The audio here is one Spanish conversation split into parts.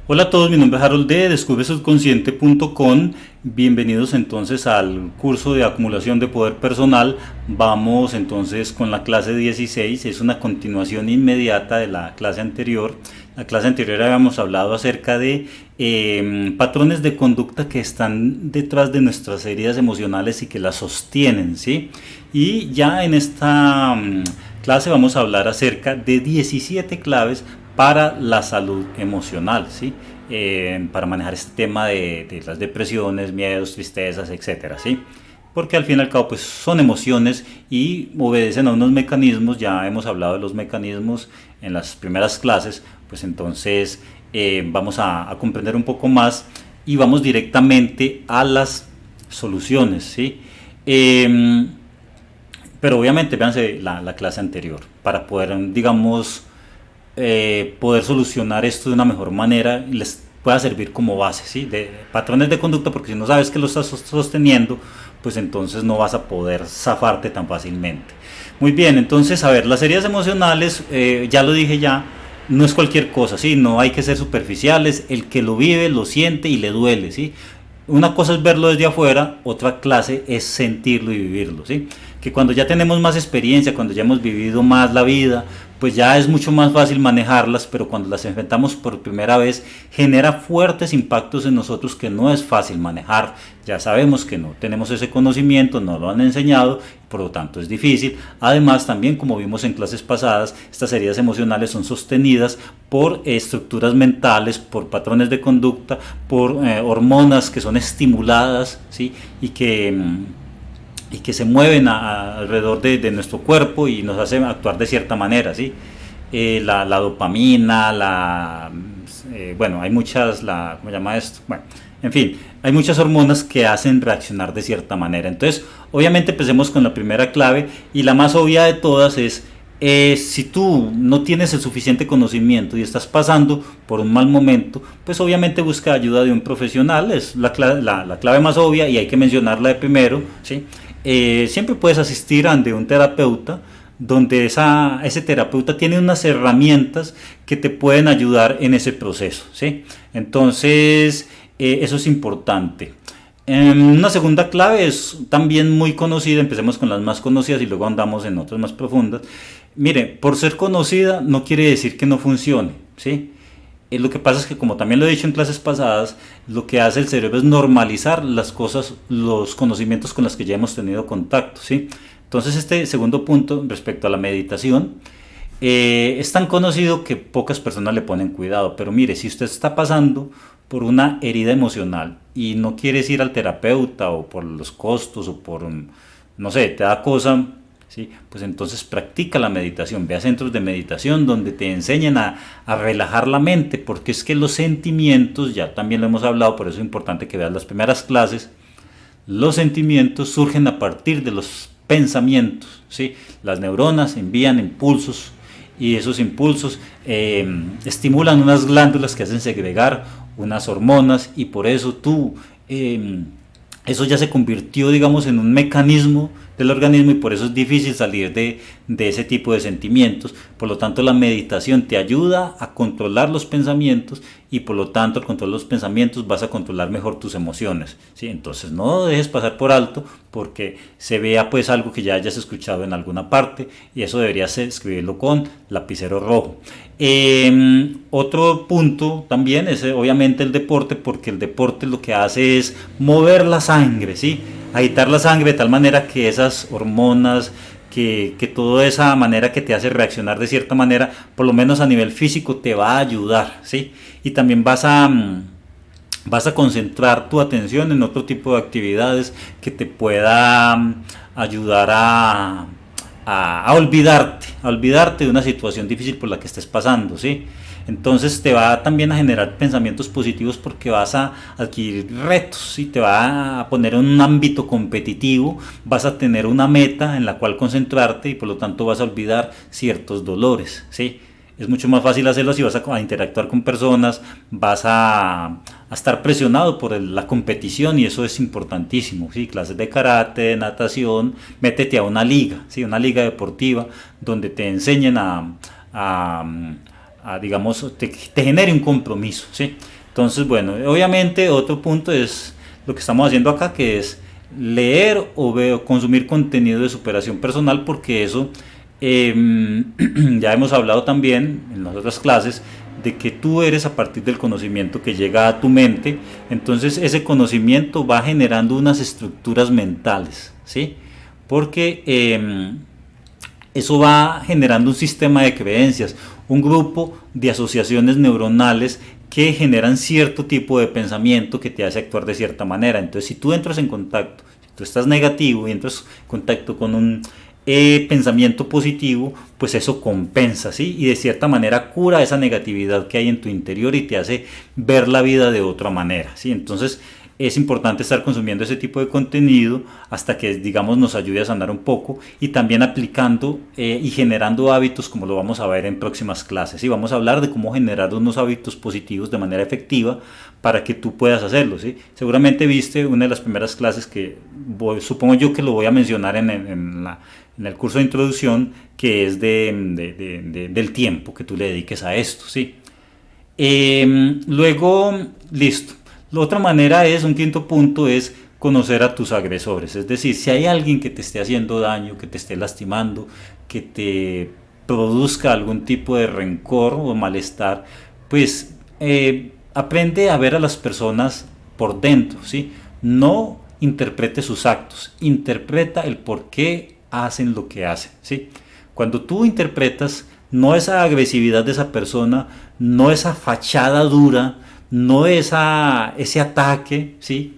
Hola a todos, mi nombre es Harold de descubresubconsciente.com. Bienvenidos entonces al curso de acumulación de poder personal. Vamos entonces con la clase 16, es una continuación inmediata de la clase anterior. La clase anterior habíamos hablado acerca de patrones de conducta que están detrás de nuestras heridas emocionales y que las sostienen, ¿sí? Y ya en esta clase vamos a hablar acerca de 17 claves para la salud emocional, ¿sí? Para manejar este tema de las depresiones, miedos, tristezas, etcétera, ¿sí? Porque al fin y al cabo pues son emociones y obedecen a unos mecanismos. Ya hemos hablado de los mecanismos en las primeras clases, pues entonces vamos a comprender un poco más y vamos directamente a las soluciones, ¿sí? Pero obviamente véanse la clase anterior para poder, digamos, poder solucionar esto de una mejor manera y les pueda servir como base, ¿sí? De patrones de conducta, porque si no sabes que lo estás sosteniendo, pues entonces no vas a poder zafarte tan fácilmente. Muy bien, entonces, a ver, las heridas emocionales, ya lo dije ya, no es cualquier cosa, ¿sí? No hay que ser superficiales, el que lo vive, lo siente y le duele, ¿sí? Una cosa es verlo desde afuera, otra clase es sentirlo y vivirlo, ¿sí? Que cuando ya tenemos más experiencia, cuando ya hemos vivido más la vida, pues ya es mucho más fácil manejarlas, pero cuando las enfrentamos por primera vez genera fuertes impactos en nosotros que no es fácil manejar. Ya sabemos que no tenemos ese conocimiento, no lo han enseñado, por lo tanto es difícil. Además, también como vimos en clases pasadas, estas heridas emocionales son sostenidas por estructuras mentales, por patrones de conducta, por hormonas que son estimuladas, ¿sí? Y que se mueven alrededor de nuestro cuerpo y nos hacen actuar de cierta manera, ¿sí? La dopamina, bueno, hay muchas, ¿cómo se llama esto? Bueno, en fin, hay muchas hormonas que hacen reaccionar de cierta manera. Entonces, obviamente empecemos con la primera clave y la más obvia de todas es, si tú no tienes el suficiente conocimiento y estás pasando por un mal momento, pues obviamente busca ayuda de un profesional. Es la clave más obvia y hay que mencionarla de primero, ¿sí? Siempre puedes asistir ante un terapeuta donde ese terapeuta tiene unas herramientas que te pueden ayudar en ese proceso, ¿sí? Entonces, eso es importante. Una segunda clave es también muy conocida, empecemos con las más conocidas y luego andamos en otras más profundas. Mire, por ser conocida no quiere decir que no funcione, ¿sí? Lo que pasa es que, como también lo he dicho en clases pasadas, lo que hace el cerebro es normalizar las cosas, los conocimientos con los que ya hemos tenido contacto, ¿sí? Entonces, este segundo punto respecto a la meditación es tan conocido que pocas personas le ponen cuidado. Pero mire, si usted está pasando por una herida emocional y no quieres ir al terapeuta, o por los costos, o por, no sé, te da cosa, ¿sí? Pues entonces practica la meditación, ve a centros de meditación donde te enseñan a relajar la mente, porque es que los sentimientos, ya también lo hemos hablado, por eso es importante que veas las primeras clases. Los sentimientos surgen a partir de los pensamientos, ¿sí? Las neuronas envían impulsos y esos impulsos estimulan unas glándulas que hacen segregar unas hormonas, y por eso eso ya se convirtió, digamos, en un mecanismo del organismo, y por eso es difícil salir de ese tipo de sentimientos. Por lo tanto, la meditación te ayuda a controlar los pensamientos, y por lo tanto al controlar los pensamientos vas a controlar mejor tus emociones, ¿sí? Entonces no dejes pasar por alto porque se vea pues algo que ya hayas escuchado en alguna parte, y eso deberías escribirlo con lapicero rojo. Otro punto también es obviamente el deporte, porque el deporte lo que hace es mover la sangre, ¿sí? Agitar la sangre de tal manera que esas hormonas, que toda esa manera que te hace reaccionar de cierta manera, por lo menos a nivel físico, te va a ayudar, ¿sí? Y también vas a concentrar tu atención en otro tipo de actividades que te pueda ayudar a olvidarte de una situación difícil por la que estés pasando, ¿sí? Entonces te va también a generar pensamientos positivos, porque vas a adquirir retos, ¿sí? Te va a poner en un ámbito competitivo, vas a tener una meta en la cual concentrarte, y por lo tanto vas a olvidar ciertos dolores, ¿sí? Es mucho más fácil hacerlo si vas a interactuar con personas, vas a estar presionado por la competición, y eso es importantísimo, ¿sí? Clases de karate, de natación, métete a una liga, ¿sí? Una liga deportiva donde te enseñen digamos, te genere un compromiso, ¿sí? Entonces, bueno, obviamente otro punto es lo que estamos haciendo acá, que es leer o consumir contenido de superación personal, porque eso ya hemos hablado también en las otras clases de que tú eres a partir del conocimiento que llega a tu mente. Entonces ese conocimiento va generando unas estructuras mentales, ¿sí? Porque eso va generando un sistema de creencias, un grupo de asociaciones neuronales que generan cierto tipo de pensamiento que te hace actuar de cierta manera. Entonces, si tú entras en contacto, si tú estás negativo y entras en contacto con un pensamiento positivo, pues eso compensa, ¿sí? Y de cierta manera cura esa negatividad que hay en tu interior y te hace ver la vida de otra manera, ¿sí? Entonces, es importante estar consumiendo ese tipo de contenido hasta que, digamos, nos ayude a sanar un poco, y también aplicando y generando hábitos, como lo vamos a ver en próximas clases. Y vamos a hablar de cómo generar unos hábitos positivos de manera efectiva para que tú puedas hacerlo, ¿sí? Seguramente viste una de las primeras clases que supongo yo que lo voy a mencionar en el curso de introducción, que es del tiempo que tú le dediques a esto, ¿sí? Luego, listo. La otra manera es, un quinto punto, es conocer a tus agresores. Es decir, si hay alguien que te esté haciendo daño, que te esté lastimando, que te produzca algún tipo de rencor o malestar, pues aprende a ver a las personas por dentro, ¿sí? No interprete sus actos, interpreta el por qué hacen lo que hacen, ¿sí? Cuando tú interpretas no esa agresividad de esa persona, no esa fachada dura, no ese ataque, ¿sí?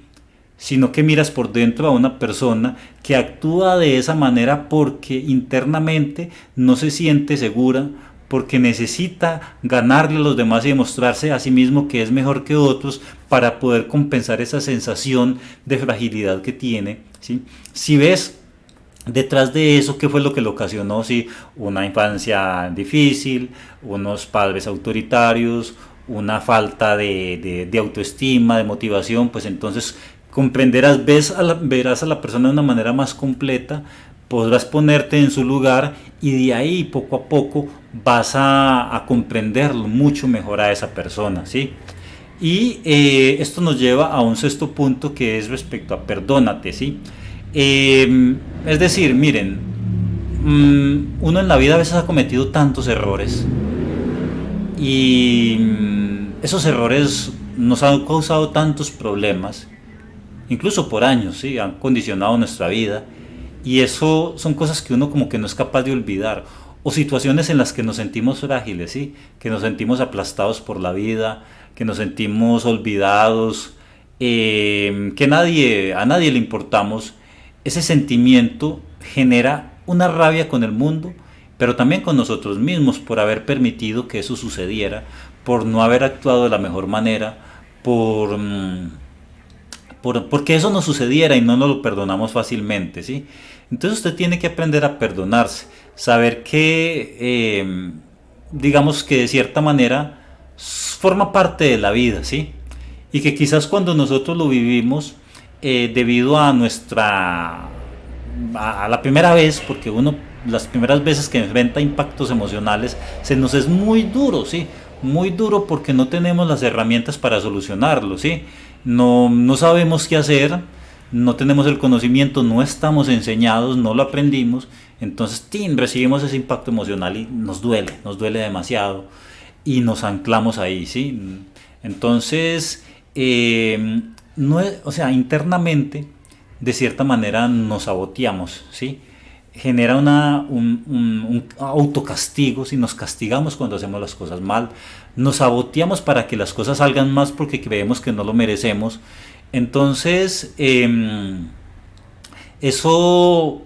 Sino que miras por dentro a una persona que actúa de esa manera porque internamente no se siente segura, porque necesita ganarle a los demás y demostrarse a sí mismo que es mejor que otros para poder compensar esa sensación de fragilidad que tiene, ¿sí? Si ves detrás de eso qué fue lo que lo ocasionó, ¿sí? Una infancia difícil, unos padres autoritarios, una falta de autoestima, de motivación, pues entonces comprenderás, verás a la persona de una manera más completa, podrás ponerte en su lugar, y de ahí poco a poco vas a comprenderlo mucho mejor a esa persona, ¿sí? Y esto nos lleva a un sexto punto, que es respecto a perdónate, ¿sí? Es decir, miren, uno en la vida a veces ha cometido tantos errores, y esos errores nos han causado tantos problemas, incluso por años, ¿sí? Han condicionado nuestra vida, y eso son cosas que uno como que no es capaz de olvidar, o situaciones en las que nos sentimos frágiles, ¿sí? Que nos sentimos aplastados por la vida, que nos sentimos olvidados, que a nadie le importamos. Ese sentimiento genera una rabia con el mundo, pero también con nosotros mismos, por haber permitido que eso sucediera, por no haber actuado de la mejor manera, porque eso no sucediera y no nos lo perdonamos fácilmente, ¿sí? Entonces usted tiene que aprender a perdonarse, saber que, digamos que de cierta manera forma parte de la vida, ¿sí? Y que quizás cuando nosotros lo vivimos, debido a la primera vez, porque uno las primeras veces que enfrenta impactos emocionales se nos es muy duro, ¿sí? Muy duro, porque no tenemos las herramientas para solucionarlo, ¿sí? No sabemos qué hacer, no tenemos el conocimiento, no estamos enseñados, no lo aprendimos. Entonces recibimos ese impacto emocional y nos duele demasiado, y nos anclamos ahí, ¿sí? Entonces, o sea, internamente, de cierta manera, nos saboteamos, ¿sí? Genera un autocastigo, si nos castigamos cuando hacemos las cosas mal, nos saboteamos para que las cosas salgan más porque creemos que no lo merecemos. Entonces, eso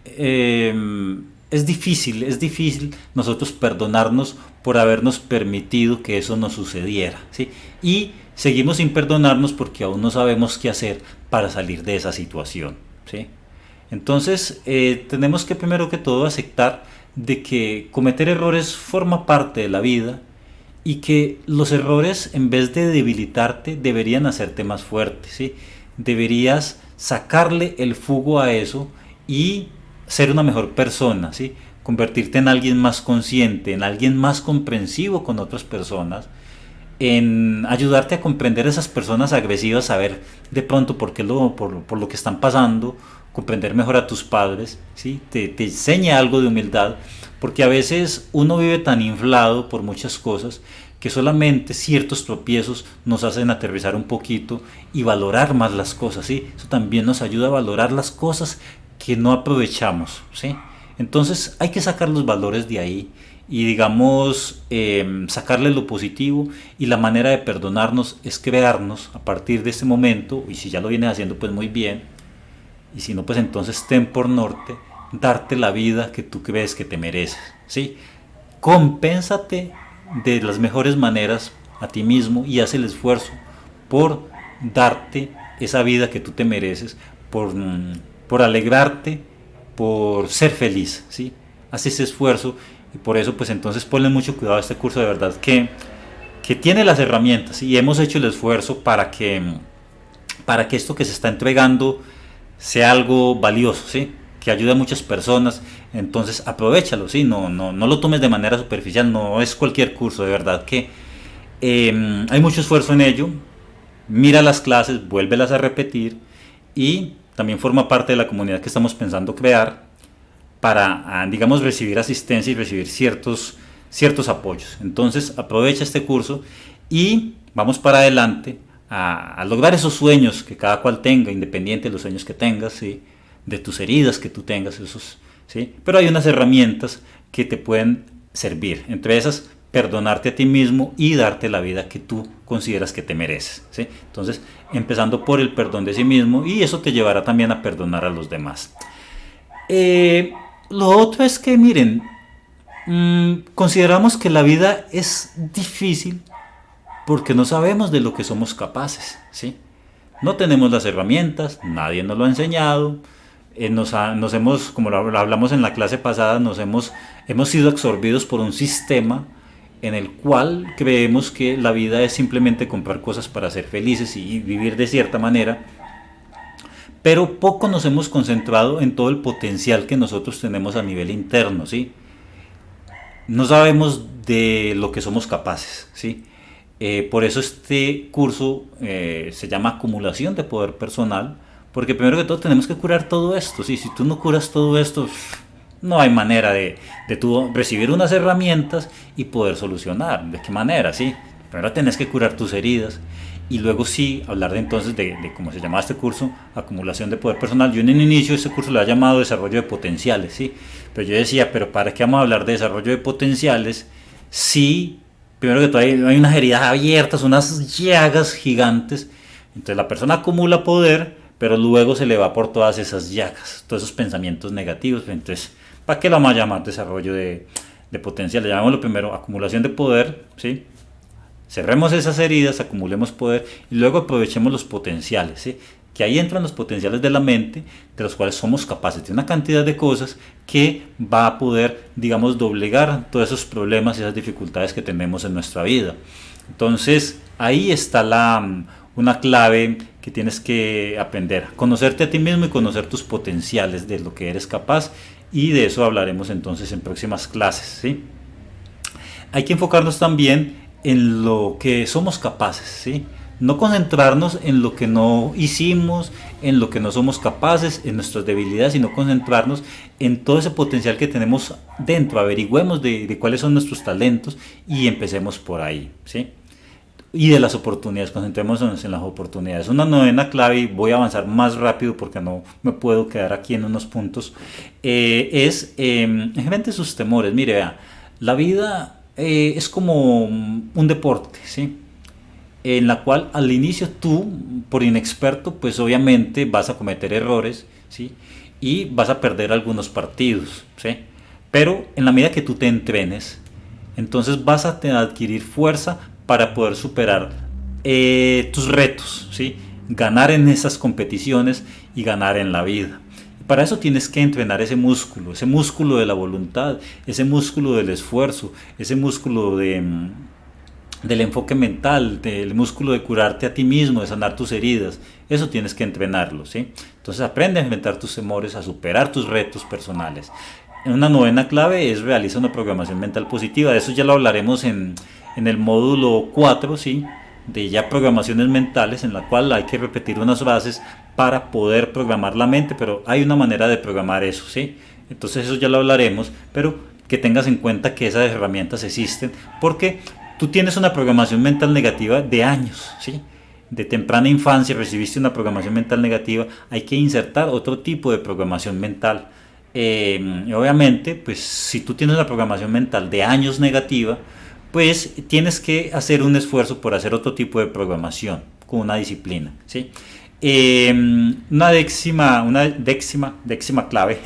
es difícil nosotros perdonarnos por habernos permitido que eso nos sucediera, ¿sí? Y seguimos sin perdonarnos porque aún no sabemos qué hacer para salir de esa situación, ¿sí? Entonces, tenemos que primero que todo aceptar de que cometer errores forma parte de la vida, y que los errores, en vez de debilitarte, deberían hacerte más fuerte, ¿sí? Deberías sacarle el jugo a eso y ser una mejor persona, ¿sí? Convertirte en alguien más consciente, en alguien más comprensivo con otras personas, en ayudarte a comprender esas personas agresivas, saber de pronto por lo que están pasando, comprender mejor a tus padres, ¿sí? Te enseña algo de humildad, porque a veces uno vive tan inflado por muchas cosas que solamente ciertos tropiezos nos hacen aterrizar un poquito y valorar más las cosas, ¿sí? Eso también nos ayuda a valorar las cosas que no aprovechamos, ¿sí? Entonces hay que sacar los valores de ahí y digamos sacarle lo positivo, y la manera de perdonarnos es crearnos a partir de este momento, y si ya lo vienes haciendo pues muy bien, y si no pues entonces ten por norte darte la vida que tú crees que te mereces, ¿sí? Compénsate de las mejores maneras a ti mismo y haz el esfuerzo por darte esa vida que tú te mereces, por alegrarte, por ser feliz, ¿sí? Haz ese esfuerzo, y por eso pues entonces ponle mucho cuidado a este curso, de verdad que tiene las herramientas, y hemos hecho el esfuerzo para que esto que se está entregando sea algo valioso, ¿sí? Que ayude a muchas personas. Entonces aprovechalo, ¿sí? No lo tomes de manera superficial, no es cualquier curso, de verdad que hay mucho esfuerzo en ello. Mira las clases, vuélvelas a repetir, y también forma parte de la comunidad que estamos pensando crear para, digamos, recibir asistencia y recibir ciertos apoyos. Entonces aprovecha este curso y vamos para adelante a lograr esos sueños que cada cual tenga, independiente de los sueños que tengas, ¿sí? De tus heridas que tú tengas, ¿sí? Pero hay unas herramientas que te pueden servir, entre esas perdonarte a ti mismo y darte la vida que tú consideras que te mereces, ¿sí? Entonces, empezando por el perdón de sí mismo, y eso te llevará también a perdonar a los demás. Lo otro es que, miren, consideramos que la vida es difícil porque no sabemos de lo que somos capaces, ¿sí? No tenemos las herramientas, nadie nos lo ha enseñado, nos hemos, como lo hablamos en la clase pasada, hemos sido absorbidos por un sistema en el cual creemos que la vida es simplemente comprar cosas para ser felices y vivir de cierta manera, pero poco nos hemos concentrado en todo el potencial que nosotros tenemos a nivel interno, ¿sí? No sabemos de lo que somos capaces, ¿sí? Por eso este curso se llama Acumulación de Poder Personal, porque primero que todo tenemos que curar todo esto, ¿sí? Si tú no curas todo esto, no hay manera de tú recibir unas herramientas y poder solucionar. ¿De qué manera? ¿Sí? Primero tenés que curar tus heridas, y luego sí hablar entonces de cómo se llamaba este curso, Acumulación de Poder Personal. Yo en el inicio este curso lo he llamado Desarrollo de Potenciales, ¿sí? Pero yo decía, ¿pero para qué vamos a hablar de desarrollo de potenciales si primero que todo hay unas heridas abiertas, unas llagas gigantes? Entonces la persona acumula poder, pero luego se le va por todas esas llagas, todos esos pensamientos negativos. Entonces, ¿para qué lo vamos a llamar desarrollo de potenciales? Llamémoslo primero acumulación de poder, ¿sí? Cerremos esas heridas, acumulemos poder, y luego aprovechemos los potenciales, ¿sí? Que ahí entran los potenciales de la mente, de los cuales somos capaces de una cantidad de cosas que va a poder, digamos, doblegar todos esos problemas y esas dificultades que tenemos en nuestra vida. Entonces, ahí está una clave que tienes que aprender: conocerte a ti mismo y conocer tus potenciales, de lo que eres capaz, y de eso hablaremos entonces en próximas clases, ¿sí? Hay que enfocarnos también en lo que somos capaces, ¿sí? No concentrarnos en lo que no hicimos, en lo que no somos capaces, en nuestras debilidades, sino concentrarnos en todo ese potencial que tenemos dentro. Averigüemos de cuáles son nuestros talentos y empecemos por ahí, ¿sí? Y de las oportunidades, concentrémonos en las oportunidades. Una novena clave, y voy a avanzar más rápido porque no me puedo quedar aquí en unos puntos, es enfrente sus temores. Mire, vea, la vida es como un deporte, ¿sí? En la cual al inicio tú, por inexperto, pues obviamente vas a cometer errores, ¿sí? Y vas a perder algunos partidos, ¿sí? Pero en la medida que tú te entrenes, entonces vas a adquirir fuerza para poder superar tus retos, ¿sí? Ganar en esas competiciones y ganar en la vida. Para eso tienes que entrenar ese músculo de la voluntad, ese músculo del esfuerzo, ese músculo del enfoque mental, del músculo de curarte a ti mismo, de sanar tus heridas. Eso tienes que entrenarlo, ¿sí? Entonces aprende a enfrentar tus temores, a superar tus retos personales. Una novena clave es realiza una programación mental positiva. De eso ya lo hablaremos en en el módulo 4, ¿sí? De ya programaciones mentales, en la cual hay que repetir unas bases para poder programar la mente, pero hay una manera de programar eso, ¿sí? Entonces eso ya lo hablaremos, pero que tengas en cuenta que esas herramientas existen, porque tú tienes una programación mental negativa de años, ¿sí? De temprana infancia recibiste una programación mental negativa, hay que insertar otro tipo de programación mental. Obviamente, pues si tú tienes una programación mental de años negativa, pues tienes que hacer un esfuerzo por hacer otro tipo de programación con una disciplina, ¿sí? Una décima clave,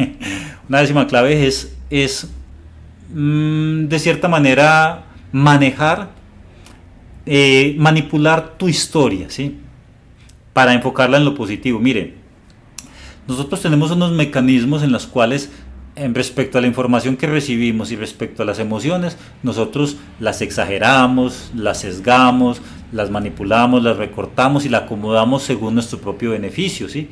una décima clave es de cierta manera manejar, manipular tu historia, ¿sí? Para enfocarla en lo positivo. Mire, nosotros tenemos unos mecanismos en los cuales, en respecto a la información que recibimos y respecto a las emociones, nosotros las exageramos, las sesgamos, las manipulamos, las recortamos y la acomodamos según nuestro propio beneficio, ¿sí?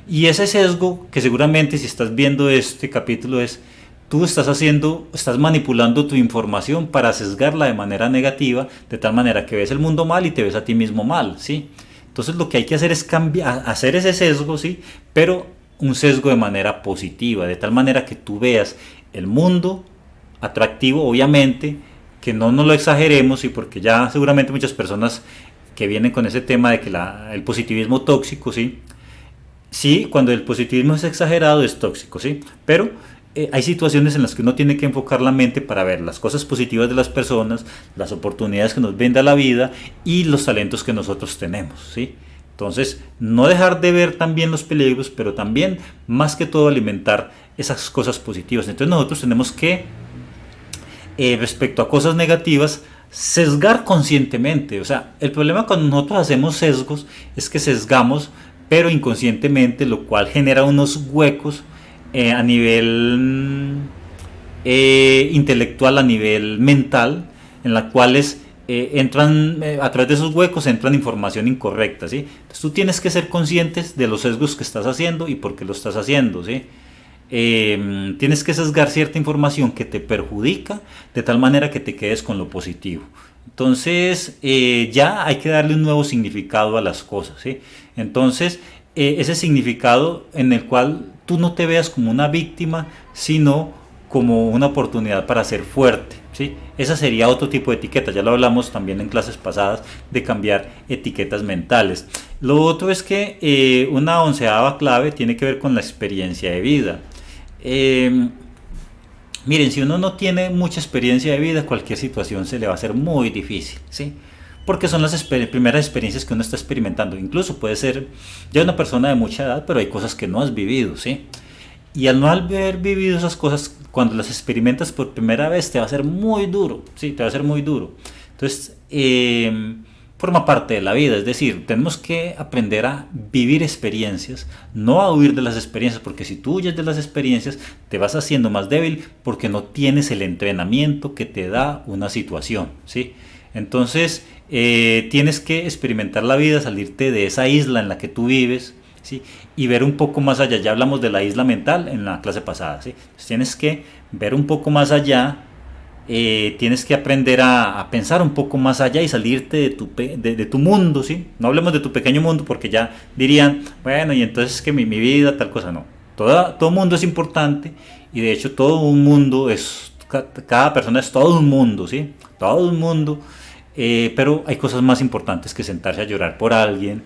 Y ese sesgo, que seguramente si estás viendo este capítulo, es tú estás manipulando tu información para sesgarla de manera negativa, de tal manera que ves el mundo mal y te ves a ti mismo mal, ¿sí? Entonces lo que hay que hacer es cambiar, hacer ese sesgo, ¿sí? Pero un sesgo de manera positiva, de tal manera que tú veas el mundo atractivo, obviamente, que no nos lo exageremos, y porque ya seguramente muchas personas que vienen con ese tema de que el positivismo tóxico, ¿sí? Sí, cuando el positivismo es exagerado es tóxico, ¿sí? Pero hay situaciones en las que uno tiene que enfocar la mente para ver las cosas positivas de las personas, las oportunidades que nos brinda la vida y los talentos que nosotros tenemos, ¿sí? Entonces, no dejar de ver también los peligros, pero también, más que todo, alimentar esas cosas positivas. Entonces nosotros tenemos que, respecto a cosas negativas, sesgar conscientemente. O sea, el problema cuando nosotros hacemos sesgos es que sesgamos, pero inconscientemente, lo cual genera unos huecos a nivel intelectual, a nivel mental, en las cuales a través de esos huecos entran información incorrecta, ¿sí? Entonces tú tienes que ser conscientes de los sesgos que estás haciendo y por qué lo estás haciendo, ¿sí? Tienes que sesgar cierta información que te perjudica de tal manera que te quedes con lo positivo. Entonces ya hay que darle un nuevo significado a las cosas, ¿sí? Entonces ese significado en el cual tú no te veas como una víctima, sino como una oportunidad para ser fuerte, ¿sí? Esa sería otro tipo de etiqueta, ya lo hablamos también en clases pasadas de cambiar etiquetas mentales. Lo otro es que una 11ª clave tiene que ver con la experiencia de vida. Miren, si uno no tiene mucha experiencia de vida, cualquier situación se le va a hacer muy difícil, ¿sí? Porque son las primeras experiencias que uno está experimentando. Incluso puede ser ya una persona de mucha edad, pero hay cosas que no has vivido, ¿sí? Y al no haber vivido esas cosas, cuando las experimentas por primera vez, te va a ser muy duro, ¿sí? Te va a ser muy duro. Entonces, forma parte de la vida, es decir, tenemos que aprender a vivir experiencias, no a huir de las experiencias, porque si tú huyes de las experiencias, te vas haciendo más débil porque no tienes el entrenamiento que te da una situación, ¿sí? Entonces, tienes que experimentar la vida, salirte de esa isla en la que tú vives, ¿sí? Y ver un poco más allá. Ya hablamos de la isla mental en la clase pasada, ¿sí? Entonces tienes que ver un poco más allá, tienes que aprender a pensar un poco más allá y salirte de tu mundo, ¿sí? No hablemos de tu pequeño mundo porque ya dirían, bueno, y entonces es que mi vida, tal cosa, no. Todo mundo es importante, y de hecho todo un mundo cada persona es todo un mundo, ¿sí? Todo un mundo, pero hay cosas más importantes que sentarse a llorar por alguien,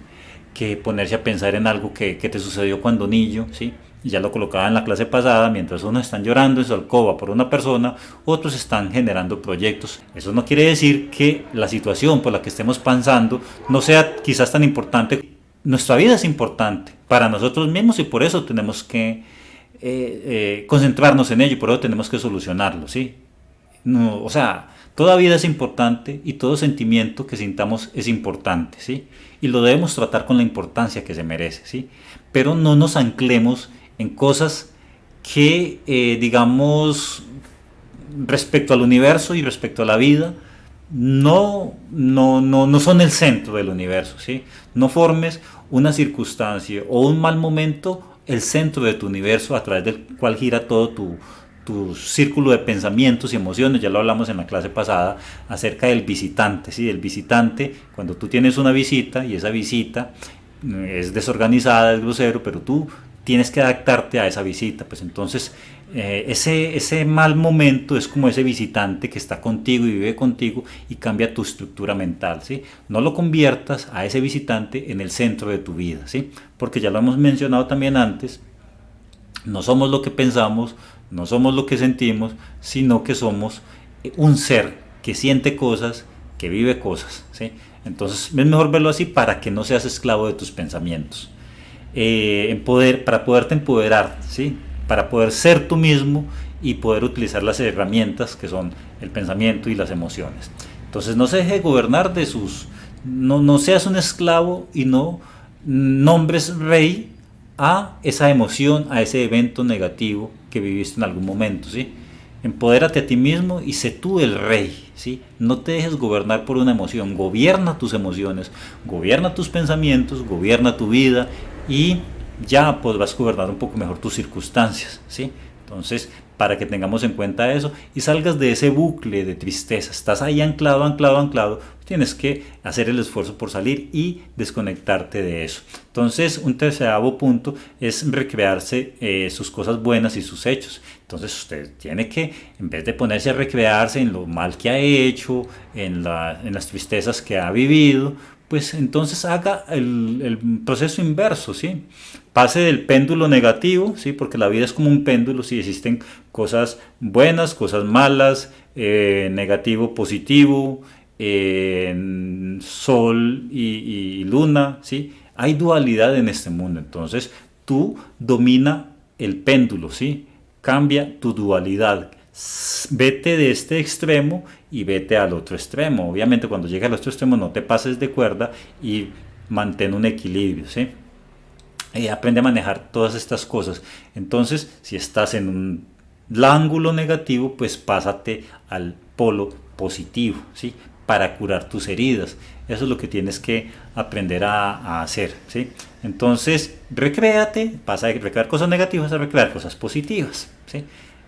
que ponerse a pensar en algo que te sucedió cuando niño, ¿sí? Y ya lo colocaba en la clase pasada, mientras unos están llorando en su alcoba por una persona, otros están generando proyectos. Eso no quiere decir que la situación por la que estemos pasando no sea quizás tan importante. Nuestra vida es importante para nosotros mismos y por eso tenemos que concentrarnos en ello, y por eso tenemos que solucionarlo, ¿sí? No, o sea, toda vida es importante y todo sentimiento que sintamos es importante, ¿sí? Y lo debemos tratar con la importancia que se merece, ¿sí? Pero no nos anclemos en cosas que, digamos, respecto al universo y respecto a la vida, no son el centro del universo, ¿sí? No formes una circunstancia o un mal momento el centro de tu universo a través del cual gira todo tu círculo de pensamientos y emociones. Ya lo hablamos en la clase pasada acerca del visitante, ¿sí? El visitante, cuando tú tienes una visita y esa visita es desorganizada, es grosero, pero tú tienes que adaptarte a esa visita, pues entonces ese mal momento es como ese visitante que está contigo y vive contigo y cambia tu estructura mental, ¿sí? No lo conviertas a ese visitante en el centro de tu vida, ¿sí? Porque ya lo hemos mencionado también antes, no somos lo que pensamos, no somos lo que sentimos, sino que somos un ser que siente cosas, que vive cosas, ¿sí? Entonces es mejor verlo así para que no seas esclavo de tus pensamientos. Para poderte empoderar, ¿sí? Para poder ser tú mismo y poder utilizar las herramientas que son el pensamiento y las emociones. Entonces no se deje gobernar de sus... No seas un esclavo y no nombres rey a esa emoción, a ese evento negativo que viviste en algún momento, ¿sí? Empodérate a ti mismo y sé tú el rey, ¿sí? No te dejes gobernar por una emoción, gobierna tus emociones, gobierna tus pensamientos, gobierna tu vida y ya podrás gobernar un poco mejor tus circunstancias, ¿sí? Entonces, para que tengamos en cuenta eso y salgas de ese bucle de tristeza, estás ahí anclado, tienes que hacer el esfuerzo por salir y desconectarte de eso. Entonces, un terceavo punto es recrearse sus cosas buenas y sus hechos. Entonces, usted tiene que, en vez de ponerse a recrearse en lo mal que ha hecho, en las tristezas que ha vivido, pues entonces haga el proceso inverso, ¿sí? Pase del péndulo negativo, ¿sí? Porque la vida es como un péndulo, ¿sí? Existen cosas buenas, cosas malas, negativo, positivo, sol y luna, ¿sí? Hay dualidad en este mundo, entonces tú domina el péndulo, ¿sí? Cambia tu dualidad. Vete de este extremo y vete al otro extremo. Obviamente cuando llegue al otro extremo no te pases de cuerda y mantén un equilibrio, ¿sí? Aprende a manejar todas estas cosas. Entonces, si estás en un ángulo negativo, pues pásate al polo positivo, ¿sí? Para curar tus heridas. Eso es lo que tienes que aprender a hacer, ¿sí? Entonces, recréate, pasa de recrear cosas negativas a recrear cosas positivas, ¿sí?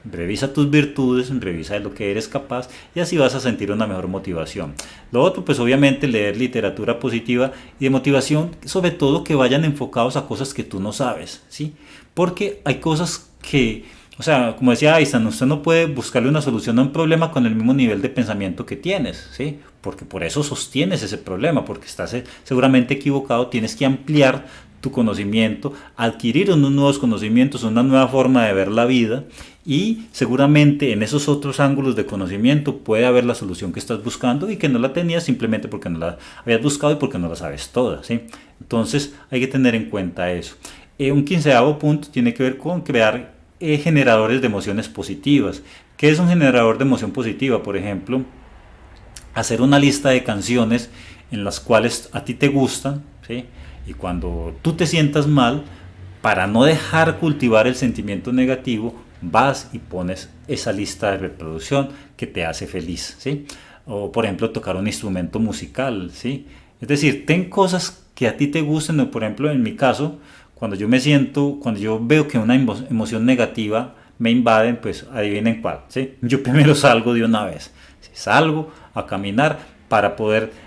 Revisa tus virtudes, revisa de lo que eres capaz y así vas a sentir una mejor motivación. Lo otro, pues obviamente leer literatura positiva y de motivación, sobre todo que vayan enfocados a cosas que tú no sabes, ¿sí? Porque hay cosas que, o sea, como decía Einstein, usted no puede buscarle una solución a un problema con el mismo nivel de pensamiento que tienes, ¿sí? Porque por eso sostienes ese problema, porque estás seguramente equivocado, tienes que ampliar tu conocimiento, adquirir unos nuevos conocimientos, una nueva forma de ver la vida y seguramente en esos otros ángulos de conocimiento puede haber la solución que estás buscando y que no la tenías simplemente porque no la habías buscado y porque no la sabes toda, ¿sí? Entonces hay que tener en cuenta eso. Un quinceavo punto tiene que ver con crear generadores de emociones positivas. ¿Qué es un generador de emoción positiva? Por ejemplo, hacer una lista de canciones en las cuales a ti te gustan, ¿sí? Y cuando tú te sientas mal, para no dejar cultivar el sentimiento negativo, vas y pones esa lista de reproducción que te hace feliz, ¿sí? O por ejemplo, tocar un instrumento musical, ¿sí? Es decir, ten cosas que a ti te gusten, o por ejemplo, en mi caso, cuando yo veo que una emoción negativa me invaden, pues adivinen cuál, ¿sí? Yo primero salgo de una vez, ¿sí? Salgo a caminar para poder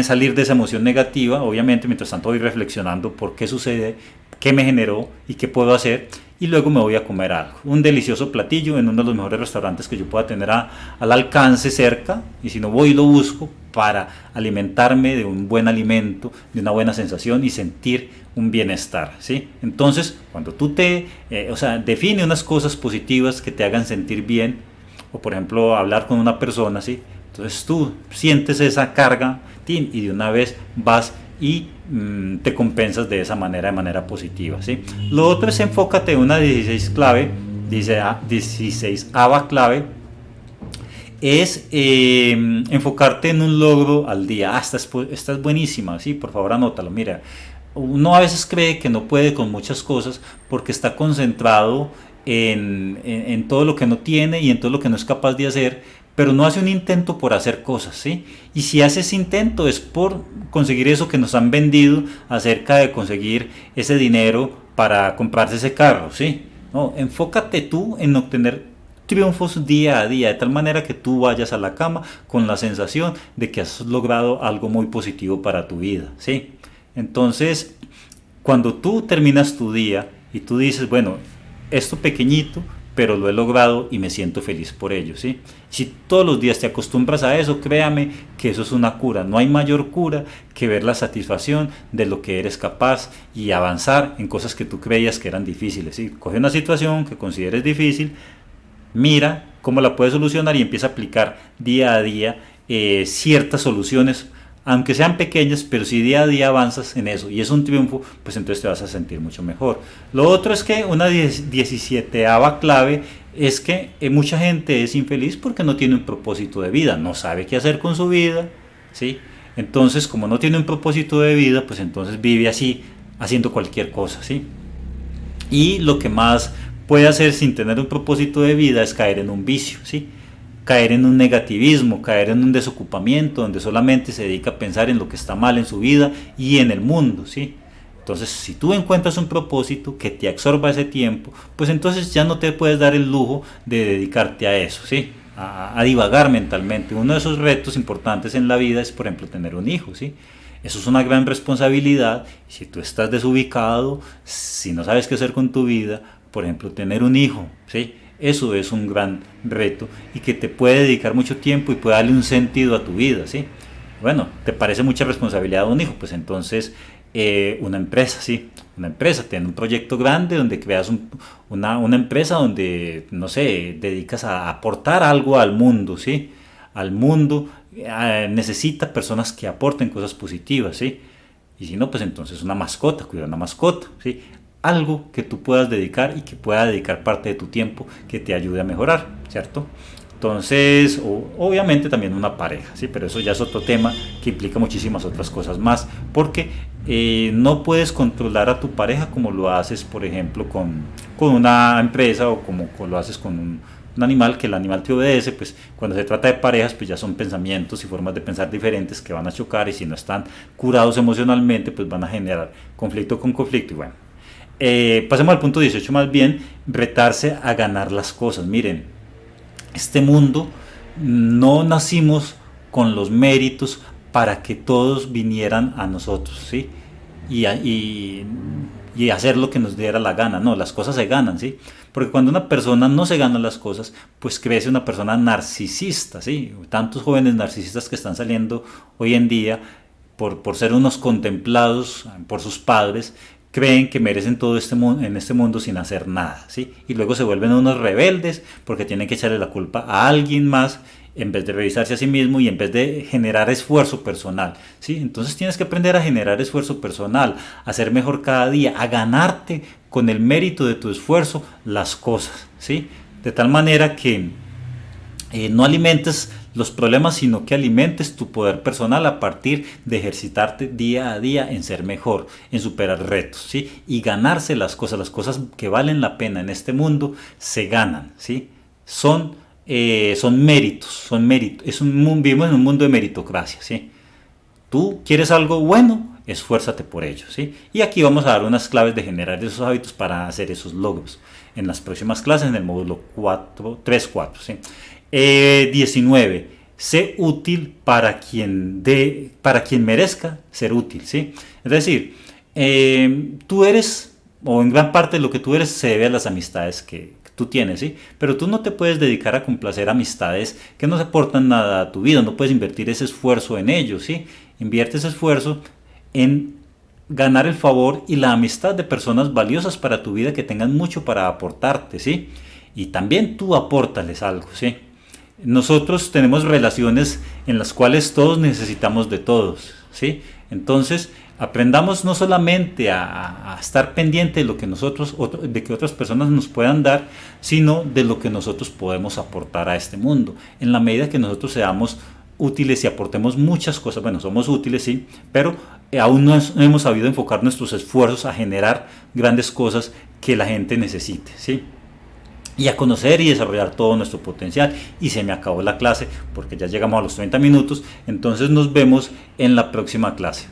salir de esa emoción negativa. Obviamente mientras tanto voy reflexionando por qué sucede, qué me generó y qué puedo hacer, y luego me voy a comer algo, un delicioso platillo en uno de los mejores restaurantes que yo pueda tener al alcance cerca, y si no voy lo busco para alimentarme de un buen alimento, de una buena sensación y sentir un bienestar, ¿sí? Entonces cuando tú define unas cosas positivas que te hagan sentir bien, o por ejemplo hablar con una persona, ¿sí? Entonces tú sientes esa carga y de una vez vas y te compensas de esa manera, de manera positiva, ¿sí? Lo otro es enfócate en una 16 clave, 16ava clave, es enfocarte en un logro al día. Esta es buenísima, ¿sí? Por favor anótalo. Mira, uno a veces cree que no puede con muchas cosas porque está concentrado en todo lo que no tiene y en todo lo que no es capaz de hacer, pero no hace un intento por hacer cosas, ¿sí? Y si hace ese intento es por conseguir eso que nos han vendido acerca de conseguir ese dinero para comprarse ese carro, ¿sí? No, enfócate tú en obtener triunfos día a día, de tal manera que tú vayas a la cama con la sensación de que has logrado algo muy positivo para tu vida, ¿sí? Entonces, cuando tú terminas tu día y tú dices, bueno, esto pequeñito, pero lo he logrado y me siento feliz por ello, ¿sí? Si todos los días te acostumbras a eso, créame que eso es una cura. No hay mayor cura que ver la satisfacción de lo que eres capaz y avanzar en cosas que tú creías que eran difíciles, ¿sí? Coge una situación que consideres difícil, mira cómo la puedes solucionar y empieza a aplicar día a día ciertas soluciones, aunque sean pequeñas, pero si día a día avanzas en eso y es un triunfo, pues entonces te vas a sentir mucho mejor. Lo otro es que una 17ava clave es que mucha gente es infeliz porque no tiene un propósito de vida, no sabe qué hacer con su vida, ¿sí? Entonces, como no tiene un propósito de vida, pues entonces vive así, haciendo cualquier cosa, ¿sí? Y lo que más puede hacer sin tener un propósito de vida es caer en un vicio, ¿sí? Caer en un negativismo, caer en un desocupamiento donde solamente se dedica a pensar en lo que está mal en su vida y en el mundo, ¿sí? Entonces, si tú encuentras un propósito que te absorba ese tiempo, pues entonces ya no te puedes dar el lujo de dedicarte a eso, ¿sí? A divagar mentalmente. Uno de esos retos importantes en la vida es, por ejemplo, tener un hijo, ¿sí? Eso es una gran responsabilidad. Si tú estás desubicado, si no sabes qué hacer con tu vida, por ejemplo, tener un hijo, ¿sí? Eso es un gran reto y que te puede dedicar mucho tiempo y puede darle un sentido a tu vida, ¿sí? Bueno, ¿te parece mucha responsabilidad de un hijo? Pues entonces una empresa, ¿sí? Una empresa, tiene un proyecto grande donde creas una empresa donde, no sé, dedicas a aportar algo al mundo, ¿sí? Al mundo necesita personas que aporten cosas positivas, ¿sí? Y si no, pues entonces una mascota, cuida una mascota, ¿sí? Algo que tú puedas dedicar y que pueda dedicar parte de tu tiempo que te ayude a mejorar, ¿cierto? Entonces, obviamente también una pareja, ¿sí? Pero eso ya es otro tema que implica muchísimas otras cosas más, porque no puedes controlar a tu pareja como lo haces, por ejemplo, con una empresa o como lo haces con un animal, que el animal te obedece. Pues cuando se trata de parejas, pues ya son pensamientos y formas de pensar diferentes que van a chocar y si no están curados emocionalmente, pues van a generar conflicto con conflicto y bueno. Pasemos al punto 18 más bien, retarse a ganar las cosas. Miren, este mundo no nacimos con los méritos para que todos vinieran a nosotros, ¿sí? Y hacer lo que nos diera la gana. No, las cosas se ganan, ¿sí? Porque cuando una persona no se gana las cosas, pues crece una persona narcisista, ¿sí? Tantos jóvenes narcisistas que están saliendo hoy en día por ser unos contemplados por sus padres, creen que merecen todo en este mundo sin hacer nada, ¿sí? Y luego se vuelven unos rebeldes porque tienen que echarle la culpa a alguien más en vez de revisarse a sí mismo y en vez de generar esfuerzo personal, ¿sí? Entonces tienes que aprender a generar esfuerzo personal, a ser mejor cada día, a ganarte con el mérito de tu esfuerzo las cosas, ¿sí? De tal manera que no alimentes los problemas, sino que alimentes tu poder personal a partir de ejercitarte día a día en ser mejor, en superar retos, ¿sí? Y ganarse las cosas que valen la pena en este mundo se ganan, ¿sí? Son méritos, vivimos en un mundo de meritocracia, ¿sí? Tú quieres algo bueno, esfuérzate por ello, ¿sí? Y aquí vamos a dar unas claves de generar esos hábitos para hacer esos logros en las próximas clases en el módulo 3-4, ¿sí? 19. Sé útil para quien merezca ser útil, ¿sí? Es decir, tú eres, o en gran parte de lo que tú eres se debe a las amistades que tú tienes, ¿sí? Pero tú no te puedes dedicar a complacer amistades que no se aportan nada a tu vida, no puedes invertir ese esfuerzo en ellos, ¿sí? Invierte ese esfuerzo en ganar el favor y la amistad de personas valiosas para tu vida que tengan mucho para aportarte, ¿sí? Y también tú apórtales algo, ¿sí? Nosotros tenemos relaciones en las cuales todos necesitamos de todos, ¿sí? Entonces, aprendamos no solamente a estar pendiente de lo que de que otras personas nos puedan dar, sino de lo que nosotros podemos aportar a este mundo. En la medida que nosotros seamos útiles y aportemos muchas cosas, bueno, somos útiles, sí, pero aún no hemos sabido enfocar nuestros esfuerzos a generar grandes cosas que la gente necesite, ¿sí? Y a conocer y desarrollar todo nuestro potencial. Y se me acabó la clase porque ya llegamos a los 30 minutos, entonces nos vemos en la próxima clase.